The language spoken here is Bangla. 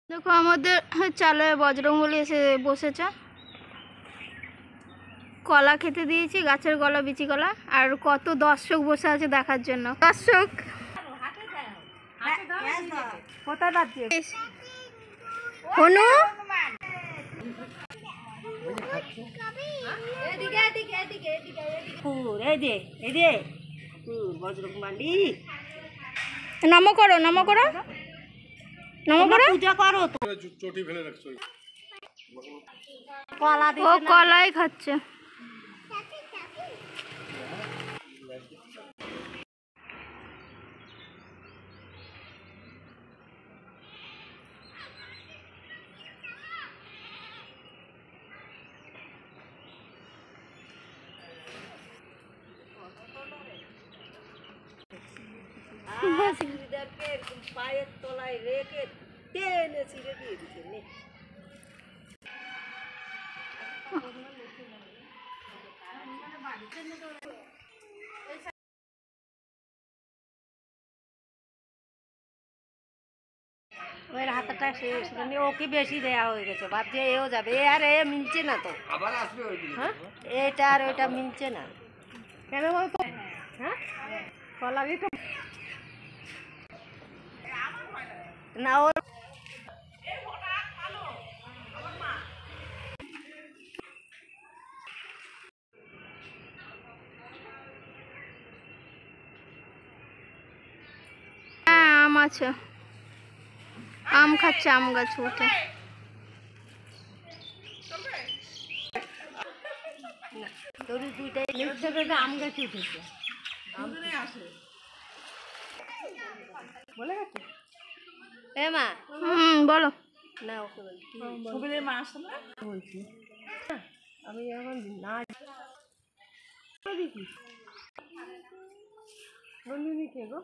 দেখো আমাদের চালে বজরংবলী এসে বসেছে। কলা খেতে দিয়েছি, গাছের কলা, বিচি কলা। আর কত দর্শক বসে আছে দেখার জন্য। দর্শক কোথায় যাচ্ছে? হনু নমো করো, নমো করো, নমো করো, পূজা করো। চটি ফেলে রাখছো, ও কলাই খাচ্ছে। পায়ের তলায় রেখে টেনে ছিঁড়ে দিয়ে দিচ্ছে। ওই হাতটা শেষ, ওকে বেশি দেয়া হয়ে গেছে, ভাবছে এও যাবে। এ আর এ মিলছে না তো, আবার আসবে ওই দিন। হ্যাঁ, এটা আর ওইটা মিলছে না কেন বলতো? হ্যাঁ, কলা তো না ও আম আছে, আম খাচ্ছে, আম গাছ উঠে। আম গাছে উঠেছে, বলে গেছে। এ মা, বলো না, ওকে বলছি মা আসে না, বলছি আমি এখন না দেখি বন্ধু নিচে গো।